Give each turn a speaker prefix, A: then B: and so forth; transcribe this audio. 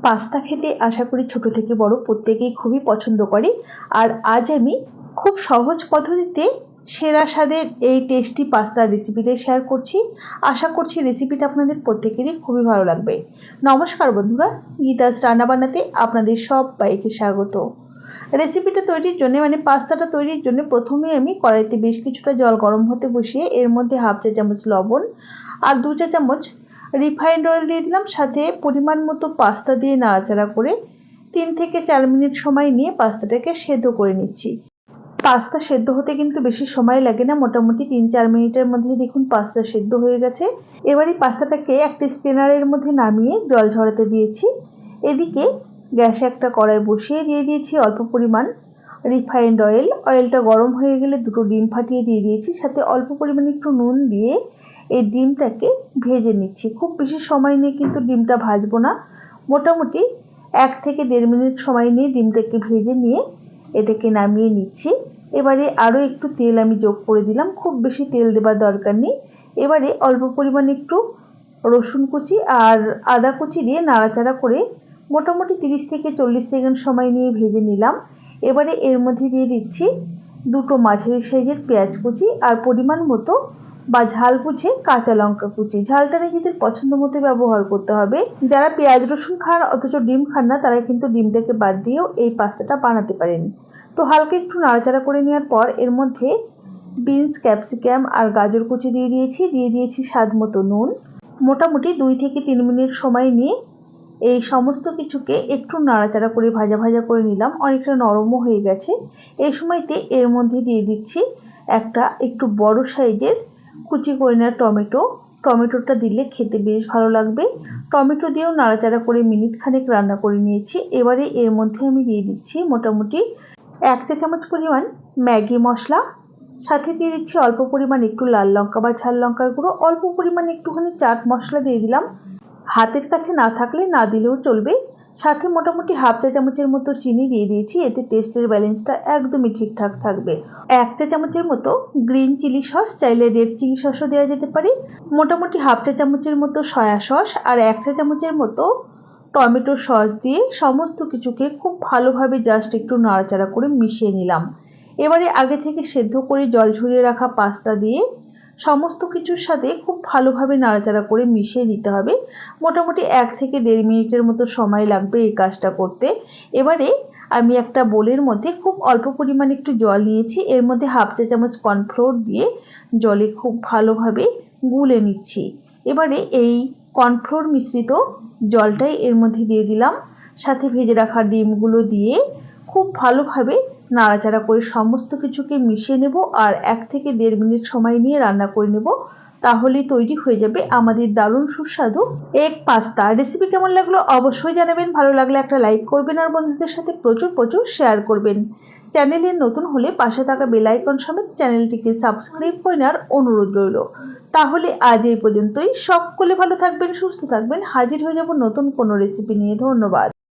A: Pasta খেতে আশা করি ছোট থেকে বড় প্রত্যেকেই খুবই পছন্দ করে। আর আজ আমি খুব সহজ পদ্ধতিতে সেরা স্বাদের এই টেস্টি পাস্তার রেসিপিটাই শেয়ার করছি। আশা করছি রেসিপিটা আপনাদের প্রত্যেকেরই খুবই ভালো লাগবে। নমস্কার বন্ধুরা, গীতাস রান্না বান্নাতে আপনাদের সবাইকে স্বাগত। রেসিপিটা তৈরির জন্য পাস্তাটা তৈরির জন্য প্রথমে আমি কড়াইতে বেশ কিছুটা জল গরম হতে বসিয়ে এর মধ্যে হাফ চা চামচ লবণ আর 2 চা চামচ রিফাইন্ড অয়েল দিয়ে দিলাম। সাথে পরিমাণ মতো পাস্তা দিয়ে নাড়াচাড়া করে 3 থেকে 4 মিনিট সময় নিয়ে পাস্তাটাকে সেদ্ধ করে নিচ্ছি। পাস্তা সেদ্ধ হতে কিন্তু বেশি সময় লাগে না, মোটামুটি 3-4 মিনিটের মধ্যে দেখুন পাস্তা সেদ্ধ হয়ে গেছে। এবারে পাস্তাটাকে একটা স্ট্রেনারের মধ্যে নামিয়ে জল ঝরাতে দিয়েছি। এদিকে গ্যাসে একটা কড়াই বসিয়ে দিয়ে দিয়েছি অল্প পরিমাণ রিফাইন্ড অয়েল। অয়েলটা গরম হয়ে গেলে দুটো ডিম ফাটিয়ে দিয়ে দিয়েছি, সাথে অল্প পরিমাণে একটু নুন দিয়ে এই ডিমটাকে ভেজে নিচ্ছি। খুব বেশি সময় নিয়ে কিন্তু ডিমটা ভাজবো না, মোটামুটি 1 থেকে 1.5 মিনিট সময় নিয়ে ডিমটাকে ভেজে নিয়ে এটাকে নামিয়ে নিচ্ছি। এবারে আরও একটু তেল আমি যোগ করে দিলাম, খুব বেশি তেল দেবার দরকার নেই। এবারে অল্প পরিমাণে একটু রসুন কুচি আর আদা কুচি দিয়ে নাড়াচাড়া করে মোটামুটি 30 থেকে 40 সেকেন্ড সময় নিয়ে ভেজে নিলাম। এবারে এর মধ্যে দিয়ে দিচ্ছি দুটো মাঝারি সাইজের পেঁয়াজ কুচি আর পরিমাণ মতো বা ঝাল বুঝে কাঁচা লঙ্কা কুচি। ঝালটা নিজেদের পছন্দ মতো ব্যবহার করতে হবে। যারা পেঁয়াজ রসুন খান অথচ ডিম খান না, তারা কিন্তু ডিমটাকে বাদ দিয়েও এই পাস্তাটা বানাতে পারেন। তো হালকা একটু নাড়াচাড়া করে নেওয়ার পর এর মধ্যে বিনস, ক্যাপসিকাম আর গাজর কুচি দিয়ে দিয়েছি স্বাদ মতো নুন। মোটামুটি 2 থেকে 3 মিনিট সময় নিয়ে এই সমস্ত কিছুকে একটু নাড়াচাড়া করে ভাজা ভাজা করে নিলাম। অনেকটা নরমও হয়ে গেছে। এই সময়তে এর মধ্যে দিয়ে দিচ্ছি একটা একটু বড় সাইজের কুচি করে নেওয়া টমেটো। টমেটোটা দিলে খেতে বেশ ভালো লাগবে। টমেটো দিয়েও নাড়াচাড়া করে মিনিট খানেক রান্না করে নিয়েছি। এবারে এর মধ্যে আমি দিয়ে দিচ্ছি মোটামুটি 1 চা চামচ পরিমাণ ম্যাগি মশলা, সাথে দিয়ে দিচ্ছি অল্প পরিমাণ একটু লাল লঙ্কা বা ঝাল লঙ্কার গুঁড়ো, অল্প পরিমাণ একটুখানি চাট মশলা দিয়ে দিলাম। হাতের কাছে না থাকলে না দিলেও চলবে। সাথে মোটামুটি হাফ চা চামচের মতো চিনি দিয়ে দিয়েছি, এতে টেস্টের ব্যালেন্সটা একদমই ঠিকঠাক থাকবে। 1 চা চামচের মতো গ্রিন চিলি সস, চাইলে রেড চিলি সসও দেওয়া যেতে পারে। মোটামুটি হাফ চা চামচের মতো সয়া সস আর 1 চা চামচের মতো টমেটো সস দিয়ে সমস্ত কিছুকে খুব ভালোভাবে জাস্ট একটু নাড়াচাড়া করে মিশিয়ে নিলাম। এবারে আগে থেকে সেদ্ধ করে জল ঝরিয়ে রাখা পাস্তা দিয়ে সমস্ত কিছুর সাথে খুব ভালোভাবে নাড়াচাড়া করে মিশিয়ে নিতে হবে। মোটামুটি 1 থেকে 1.5 মিনিটের মতো সময় লাগবে এই কাজটা করতে। এবারে আমি একটা বোলের মধ্যে খুব অল্প পরিমাণে একটু জল নিয়েছি, এর মধ্যে হাফ চা চামচ কর্নফ্লোর দিয়ে জলে খুব ভালোভাবে গুলে নিচ্ছি। এবারে এই কর্নফ্লোর মিশ্রিত জলটাই এর মধ্যে দিয়ে দিলাম, সাথে ভেজে রাখা ডিমগুলো দিয়ে খুব ভালোভাবে নাড়াচাড়া করে সমস্ত কিছুকে মিশিয়ে নেব আর 1 থেকে 1.5 মিনিট সময় নিয়ে রান্না করে নেব। তাহলেই তৈরি হয়ে যাবে আমাদের দারুণ সুস্বাদু এগ পাস্তা। রেসিপি কেমন লাগলো অবশ্যই জানাবেন। ভালো লাগলে একটা লাইক করবেন আর বন্ধুদের সাথে প্রচুর শেয়ার করবেন। চ্যানেলে নতুন হলে পাশে থাকা বেল আইকন সমেত চ্যানেলটিকে সাবস্ক্রাইব করে নেওয়ার অনুরোধ রইল। তাহলে আজ এই পর্যন্তই। সকলে ভালো থাকবেন, সুস্থ থাকবেন। হাজির হয়ে যাব নতুন কোনো রেসিপি নিয়ে। ধন্যবাদ।